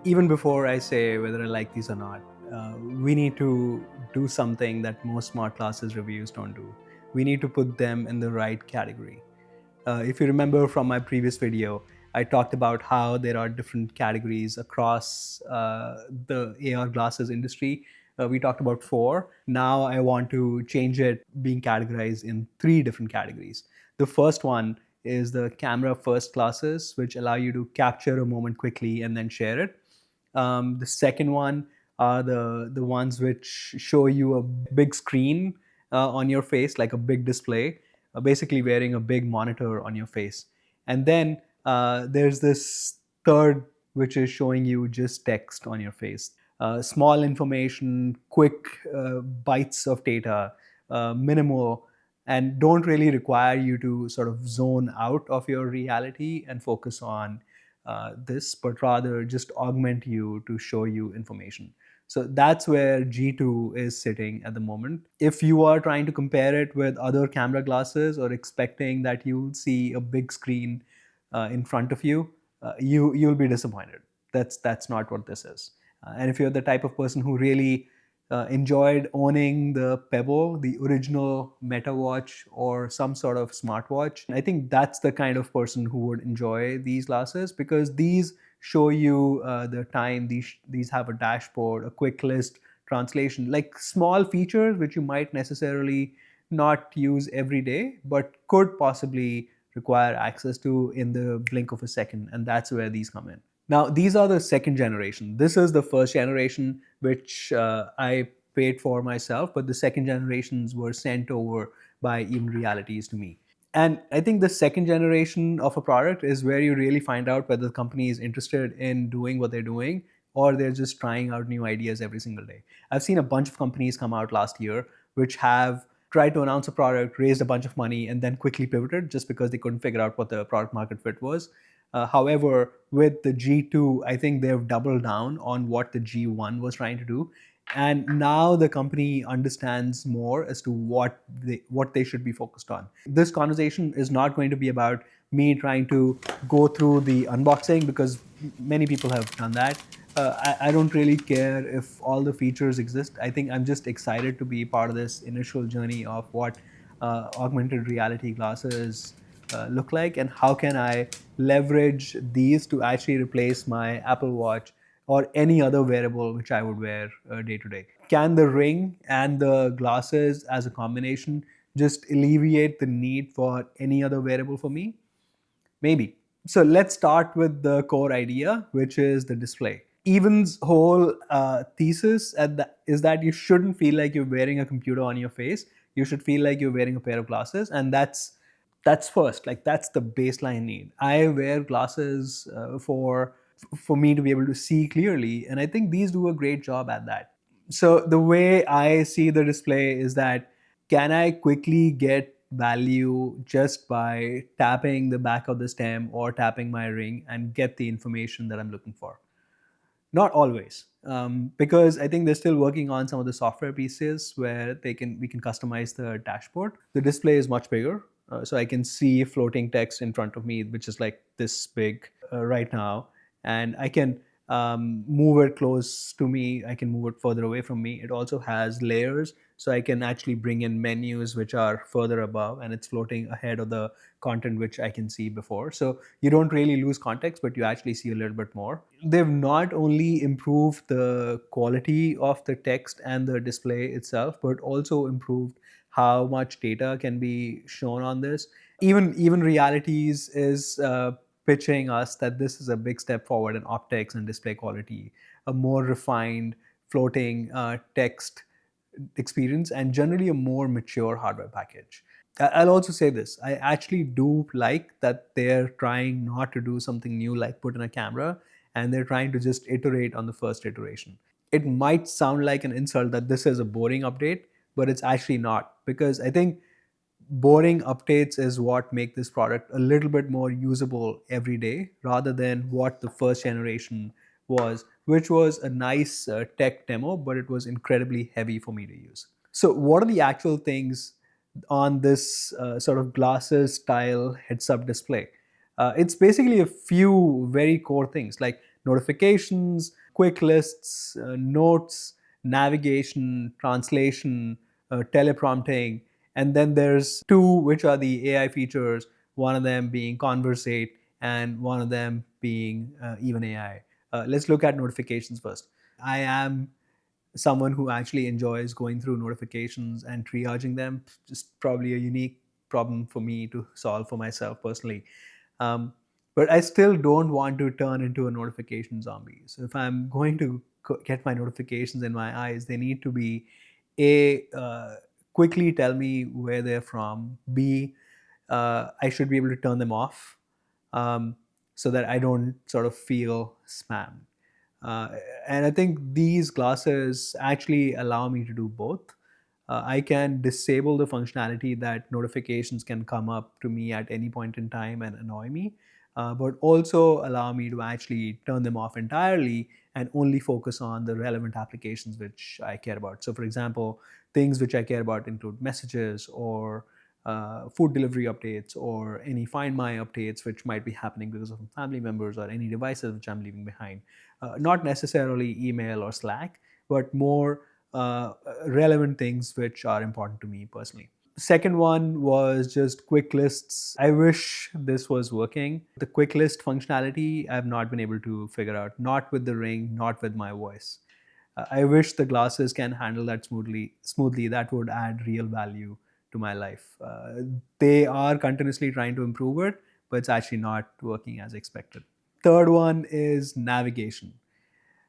even before I say whether I like these or not, we need to do something that most smart glasses reviews don't do. We need to put them in the right category. If you remember from my previous video, I talked about how there are different categories across the AR glasses industry. We talked about four. Now I want to change it, being categorized in three different categories. The first one is the camera first glasses, which allow you to capture a moment quickly and then share it. The second one are the ones which show you a big screen on your face, like a big display, basically wearing a big monitor on your face. And then there's this third, which is showing you just text on your face. Small information, quick bites of data, minimal, and don't really require you to sort of zone out of your reality and focus on this, but rather just augment you to show you information. So that's where G2 is sitting at the moment. If you are trying to compare it with other camera glasses or expecting that you'll see a big screen in front of you, you'll be disappointed. That's not what this is. And if you're the type of person who really enjoyed owning the Pebble, the original Meta Watch, or some sort of smartwatch, I think that's the kind of person who would enjoy these glasses, because these show you the time. These have a dashboard, a quick list, translation, like small features which you might necessarily not use every day, but could possibly require access to in the blink of a second. And that's where these come in. Now, these are the second generation. This is the first generation, which I paid for myself, but the second generations were sent over by Even Realities to me. And I think the second generation of a product is where you really find out whether the company is interested in doing what they're doing, or they're just trying out new ideas every single day. I've seen a bunch of companies come out last year which have tried to announce a product, raised a bunch of money, and then quickly pivoted just because they couldn't figure out what the product market fit was. However, with the G2, I think they've doubled down on what the G1 was trying to do. And now the company understands more as to what they should be focused on. This conversation is not going to be about me trying to go through the unboxing, because many people have done that. I don't really care if all the features exist. I think I'm just excited to be part of this initial journey of what augmented reality glasses look like, and how can I leverage these to actually replace my Apple Watch or any other wearable which I would wear day to day. Can the ring and the glasses as a combination just alleviate the need for any other wearable for me? Maybe. So let's start with the core idea, which is the display. Even's whole thesis is that you shouldn't feel like you're wearing a computer on your face. You should feel like you're wearing a pair of glasses, and that's first. Like, that's the baseline need. I wear glasses for me to be able to see clearly, and I think these do a great job at that. So the way I see the display is that, can I quickly get value just by tapping the back of the stem or tapping my ring and get the information that I'm looking for? Not always, because I think they're still working on some of the software pieces where we can customize the dashboard. The display is much bigger, so I can see floating text in front of me, which is like this big right now, and I can move it close to me. I can move it further away from me. It also has layers, so I can actually bring in menus which are further above, and it's floating ahead of the content which I can see before. So you don't really lose context, but you actually see a little bit more. They've not only improved the quality of the text and the display itself, but also improved how much data can be shown on this. Even Realities is pitching us that this is a big step forward in optics and display quality, a more refined floating text experience, and generally a more mature hardware package. I'll also say this. I actually do like that they're trying not to do something new like put in a camera, and they're trying to just iterate on the first iteration. It might sound like an insult that this is a boring update, but it's actually not, because I think boring updates is what make this product a little bit more usable every day, rather than what the first generation was, which was a nice tech demo, but it was incredibly heavy for me to use. So what are the actual things on this sort of glasses style heads up display? It's basically a few very core things. Like, notifications, quick lists, notes, navigation, translation, teleprompting, and then there's two which are the AI features, one of them being Conversate and one of them being even AI. Let's look at notifications first. I am someone who actually enjoys going through notifications and triaging them. Just probably a unique problem for me to solve for myself personally. Um, but I still don't want to turn into a notification zombie. So if I'm going to get my notifications in my eyes, they need to be A, quickly tell me where they're from. B, I should be able to turn them off, um, so that I don't sort of feel spammed. Uh, and I think these glasses actually allow me to do both. I can disable the functionality that notifications can come up to me at any point in time and annoy me, but also allow me to actually turn them off entirely and only focus on the relevant applications which I care about. So, for example, things which I care about include messages or food delivery updates or any Find My updates which might be happening because of family members or any devices which I'm leaving behind. Not necessarily email or Slack, but more relevant things which are important to me personally. Second one was just quick lists. I wish this was working. The quick list functionality, I've not been able to figure out, not with the Ring, not with my voice. I wish the glasses can handle that smoothly. That would add real value to my life. They are continuously trying to improve it, but it's actually not working as expected. Third one is navigation.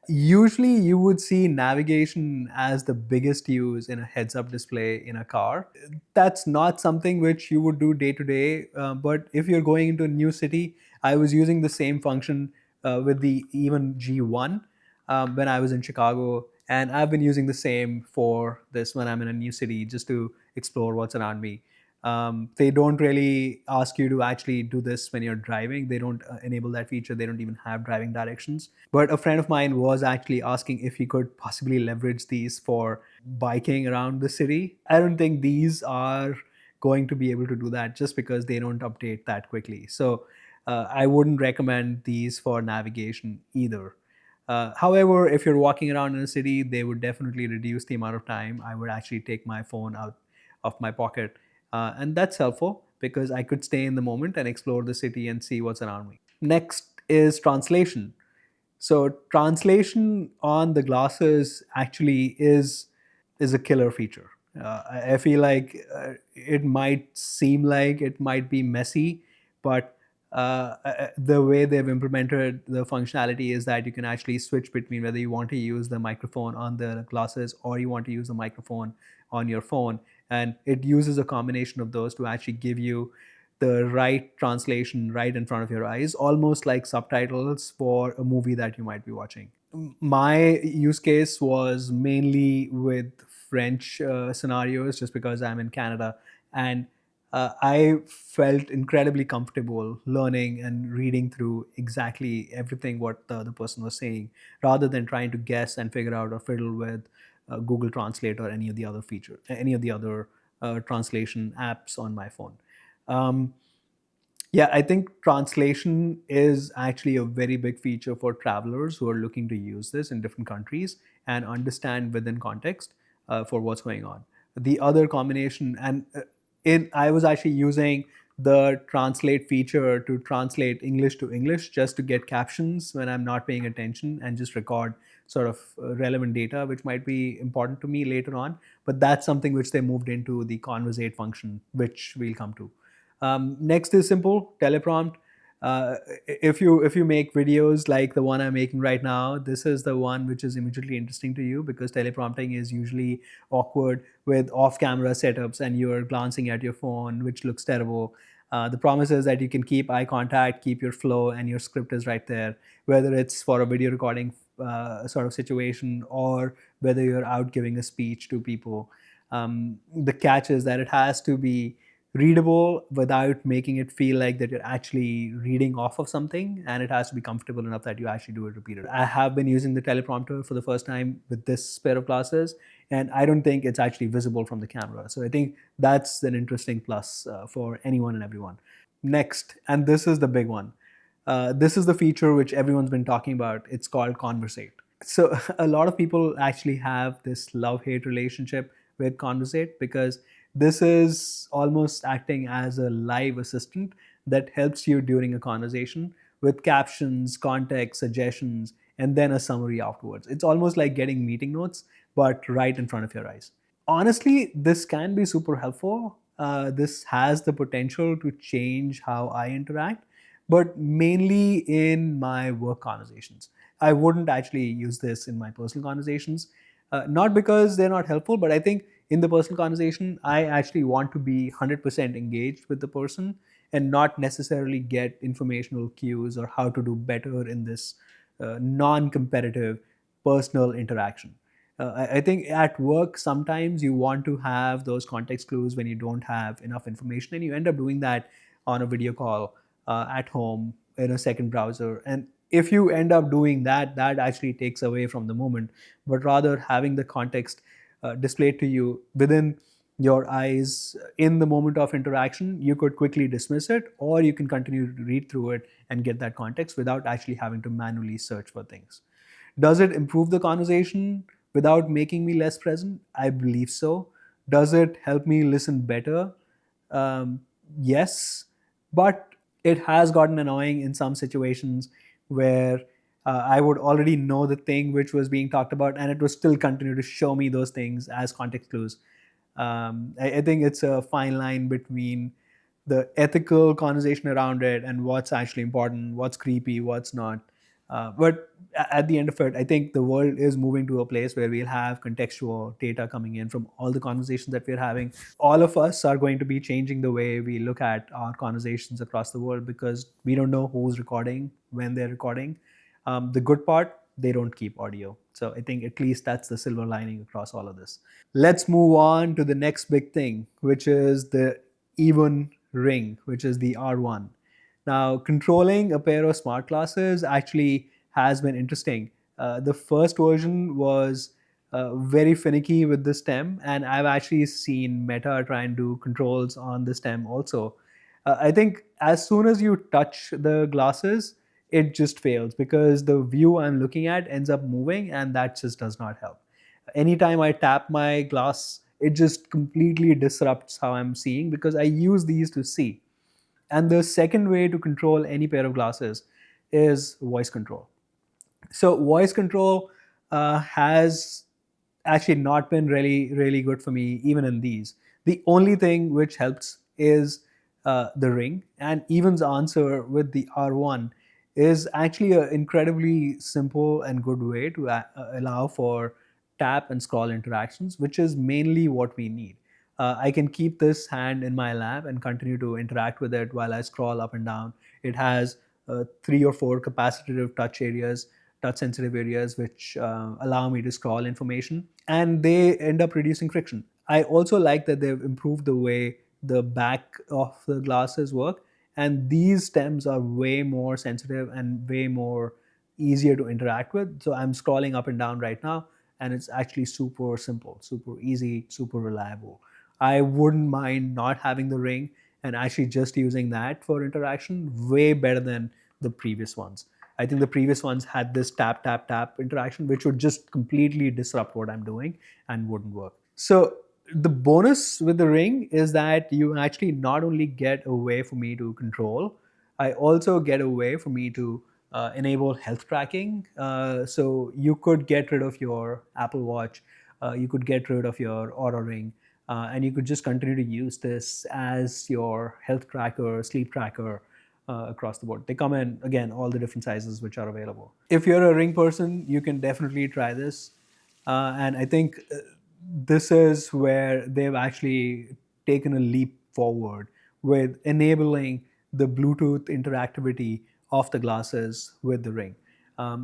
Usually, you would see navigation as the biggest use in a heads up display in a car. That's not something which you would do day to day. But if you're going into a new city, I was using the same function with the even G1 when I was in Chicago. And I've been using the same for this when I'm in a new city just to explore what's around me. They don't really ask you to actually do this when you're driving. They don't enable that feature. They don't even have driving directions. But a friend of mine was actually asking if he could possibly leverage these for biking around the city. I don't think these are going to be able to do that just because they don't update that quickly. So I wouldn't recommend these for navigation either. However, if you're walking around in a city, they would definitely reduce the amount of time I would actually take my phone out of my pocket. And that's helpful because I could stay in the moment and explore the city and see what's around me. Next is translation. So translation on the glasses actually is a killer feature. I feel like it might seem like it might be messy, but the way they've implemented the functionality is that you can actually switch between whether you want to use the microphone on the glasses or you want to use the microphone on your phone. And it uses a combination of those to actually give you the right translation right in front of your eyes, almost like subtitles for a movie that you might be watching. My use case was mainly with French scenarios, just because I'm in Canada. And I felt incredibly comfortable learning and reading through exactly everything what the other person was saying, rather than trying to guess and figure out or fiddle with Google Translate or any of the other features, any of the other translation apps on my phone. Um, yeah, I think translation is actually a very big feature for travelers who are looking to use this in different countries and understand within context for what's going on. The other combination, and I was actually using the translate feature to translate English to English just to get captions when I'm not paying attention and just record sort of relevant data which might be important to me later on. But that's something which they moved into the Conversate function, which we'll come to. Next is simple teleprompt. If you make videos like the one I'm making right now, this is the one which is immediately interesting to you because teleprompting is usually awkward with off-camera setups and you're glancing at your phone, which looks terrible. The promise is that you can keep eye contact, keep your flow, and your script is right there, whether it's for a video recording sort of situation or whether you're out giving a speech to people. The catch is that it has to be readable without making it feel like that you're actually reading off of something, and it has to be comfortable enough that you actually do it repeatedly. I have been using the teleprompter for the first time with this pair of glasses, and I don't think it's actually visible from the camera. So I think that's an interesting plus for anyone and everyone. Next, and this is the big one, This is the feature which everyone's been talking about. It's called Conversate. So a lot of people actually have this love-hate relationship with Conversate because this is almost acting as a live assistant that helps you during a conversation with captions, context, suggestions, and then a summary afterwards. It's almost like getting meeting notes, but right in front of your eyes. Honestly, this can be super helpful. This has the potential to change how I interact, but mainly in my work conversations. I wouldn't actually use this in my personal conversations, not because they're not helpful, but I think in the personal conversation, I actually want to be 100% engaged with the person and not necessarily get informational cues or how to do better in this non competitive personal interaction. I think at work, sometimes you want to have those context clues when you don't have enough information, and you end up doing that on a video call at home in a second browser. And if you end up doing that, that actually takes away from the moment, but rather having the context displayed to you within your eyes in the moment of interaction, you could quickly dismiss it, or you can continue to read through it and get that context without actually having to manually search for things. Does it improve the conversation without making me less present? I believe so. Does it help me listen better? Um, yes, but it has gotten annoying in some situations where I would already know the thing which was being talked about, and it would still continue to show me those things as context clues. I think it's a fine line between the ethical conversation around it and what's actually important, what's creepy, what's not. But at the end of it, I think the world is moving to a place where we'll have contextual data coming in from all the conversations that we're having. All of us are going to be changing the way we look at our conversations across the world because we don't know who's recording, when they're recording. The good part, they don't keep audio. So I think at least that's the silver lining across all of this. Let's move on to the next big thing, which is the even ring, which is the R1. Now, controlling a pair of smart glasses actually has been interesting. The first version was very finicky with the stem, and I've actually seen Meta try and do controls on the stem also. I think as soon as you touch the glasses, it just fails because the view I'm looking at ends up moving, and that just does not help. Anytime I tap my glass, it just completely disrupts how I'm seeing because I use these to see. And the second way to control any pair of glasses is voice control. So voice control has actually not been really good for me even in these. The only thing which helps is the ring, and Evan's answer with the R1 is actually an incredibly simple and good way to allow for tap and scroll interactions, which is mainly what we need. I can keep this hand in my lap and continue to interact with it while I scroll up and down. It has 3 or 4 capacitive touch areas, touch sensitive areas, which allow me to scroll information, and they end up reducing friction. I also like that they've improved the way the back of the glasses work, and these stems are way more sensitive and way more easier to interact with. So I'm scrolling up and down right now, and it's actually super simple, super easy, super reliable. I wouldn't mind not having the ring and actually just using that for interaction way better than the previous ones. I think the previous ones had this tap, tap, tap interaction, which would just completely disrupt what I'm doing and wouldn't work. So the bonus with the ring is that you actually not only get a way for me to control, I also get a way for me to enable health tracking. So you could get rid of your Apple Watch, you could get rid of your Aura Ring, and you could just continue to use this as your health tracker, sleep tracker, across the board. They come in, again, all the different sizes which are available. If you're a ring person, you can definitely try this. And I think this is where they've actually taken a leap forward with enabling the Bluetooth interactivity of the glasses with the ring.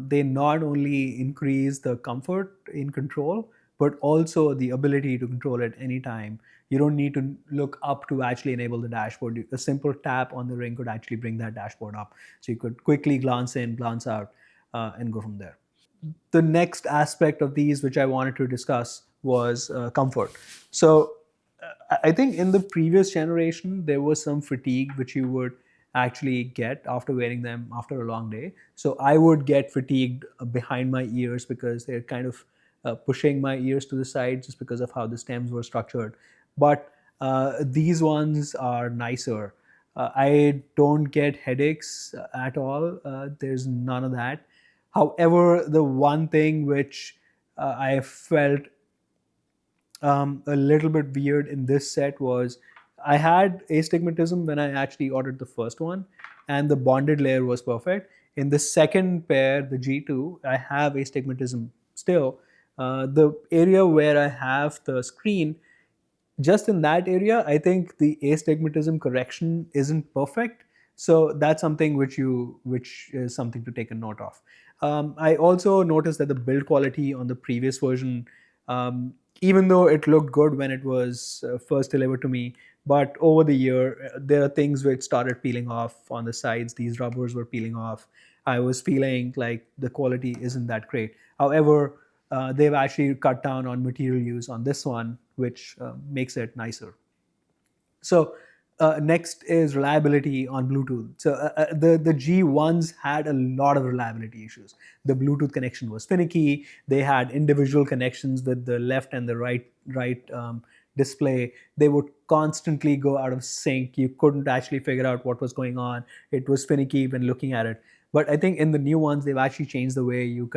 They not only increase the comfort in control, but also the ability to control it anytime. You don't need to look up to actually enable the dashboard. A simple tap on the ring could actually bring that dashboard up. So you could quickly glance in, glance out, and go from there. The next aspect of these, which I wanted to discuss, was comfort. So I think in the previous generation, there was some fatigue which you would actually get after wearing them after a long day. So I would get fatigued behind my ears because they're kind of pushing my ears to the side just because of how the stems were structured. But these ones are nicer. I don't get headaches at all. There's none of that. However, the one thing which I felt a little bit weird in this set was I had astigmatism when I actually ordered the first one, and the bonded layer was perfect. In the second pair, the G2, I have astigmatism still. The area where I have the screen, just in that area, I think the astigmatism correction isn't perfect. So that's something which is something to take a note of. I also noticed that the build quality on the previous version, even though it looked good when it was first delivered to me, but over the year there are things which started peeling off on the sides. These rubbers were peeling off. I was feeling like the quality isn't that great. However, they've actually cut down on material use on this one, which makes it nicer. So next is reliability on Bluetooth. So the G1s had a lot of reliability issues. The Bluetooth connection was finicky. They had individual connections with the left and the right display. They would constantly go out of sync. You couldn't actually figure out what was going on. It was finicky when looking at it. But I think in the new ones, they've actually changed the way you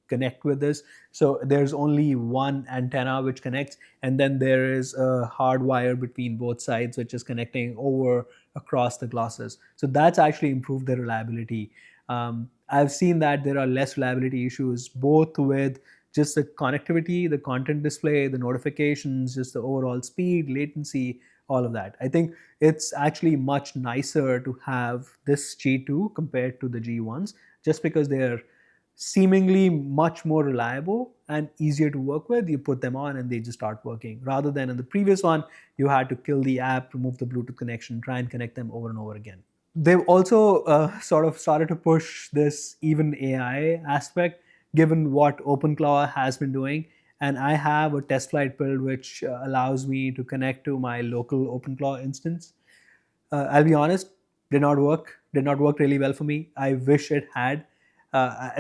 connect with this. So there's only one antenna which connects, and then there is a hard wire between both sides which is connecting over across the glasses. So that's actually improved the reliability. I've seen that there are less reliability issues both with just the connectivity, the content display, the notifications, just the overall speed, latency, all of that. I think it's actually much nicer to have this G2 compared to the G1s, just because they're seemingly much more reliable and easier to work with. You put them on and they just start working. Rather than in the previous one, you had to kill the app, remove the Bluetooth connection, try and connect them over and over again. They've also sort of started to push this even AI aspect, given what OpenClaw has been doing. And I have a test flight build which allows me to connect to my local OpenClaw instance. I'll be honest, did not work. Did not work really well for me. I wish it had.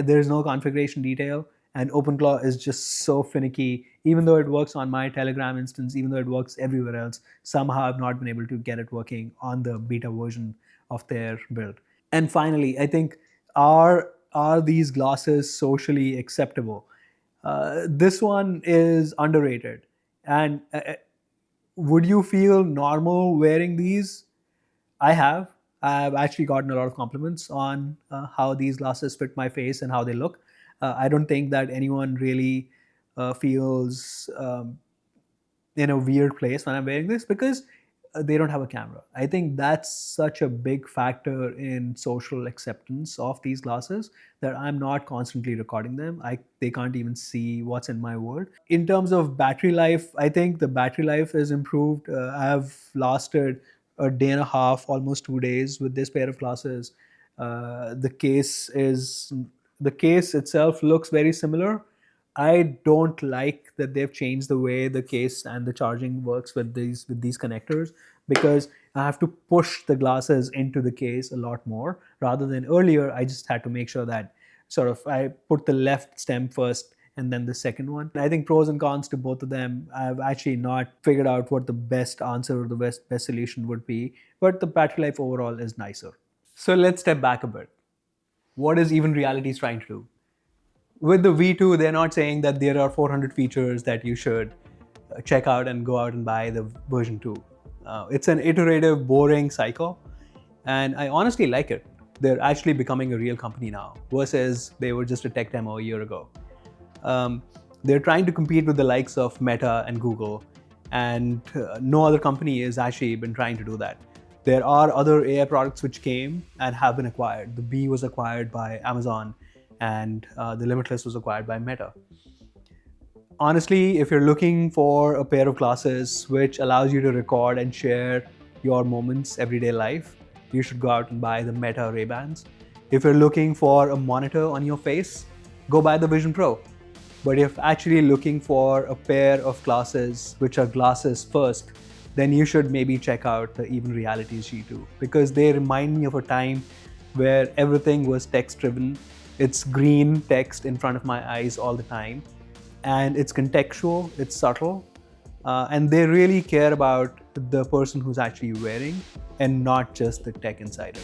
There's no configuration detail, and OpenClaw is just so finicky. Even though it works on my Telegram instance, even though it works everywhere else, somehow I've not been able to get it working on the beta version of their build. And finally, I think are these glasses socially acceptable? This one is underrated. And would you feel normal wearing these? I have. I've actually gotten a lot of compliments on how these glasses fit my face and how they look. I don't think that anyone really feels in a weird place when I'm wearing this, because they don't have a camera. I think that's such a big factor in social acceptance of these glasses that I'm not constantly recording them. They can't even see what's in my world. In terms of battery life, I think the battery life is improved. I've lasted a day and a half, almost 2 days with this pair of glasses. The case itself looks very similar. I don't like that they've changed the way the case and the charging works with these connectors, because I have to push the glasses into the case a lot more, rather than earlier I just had to make sure that sort of I put the left stem first and then the second one. I think pros and cons to both of them. I've actually not figured out what the best answer or the best solution would be, but the battery life overall is nicer. So let's step back a bit. What is Even Realities trying to do? With the V2, they're not saying that there are 400 features that you should check out and go out and buy the version 2. It's an iterative, boring cycle, and I honestly like it. They're actually becoming a real company now, versus they were just a tech demo a year ago. They're trying to compete with the likes of Meta and Google, and no other company has actually been trying to do that. There are other AI products which came and have been acquired. The Bee was acquired by Amazon, and the Limitless was acquired by Meta. Honestly, if you're looking for a pair of glasses which allows you to record and share your moments, everyday life, you should go out and buy the Meta Ray-Bans. If you're looking for a monitor on your face, go buy the Vision Pro. But if actually looking for a pair of glasses which are glasses first, then you should maybe check out the Even Realities G2, because they remind me of a time where everything was text driven. It's green text in front of my eyes all the time, and it's contextual, it's subtle, and they really care about the person who's actually wearing and not just the tech insider.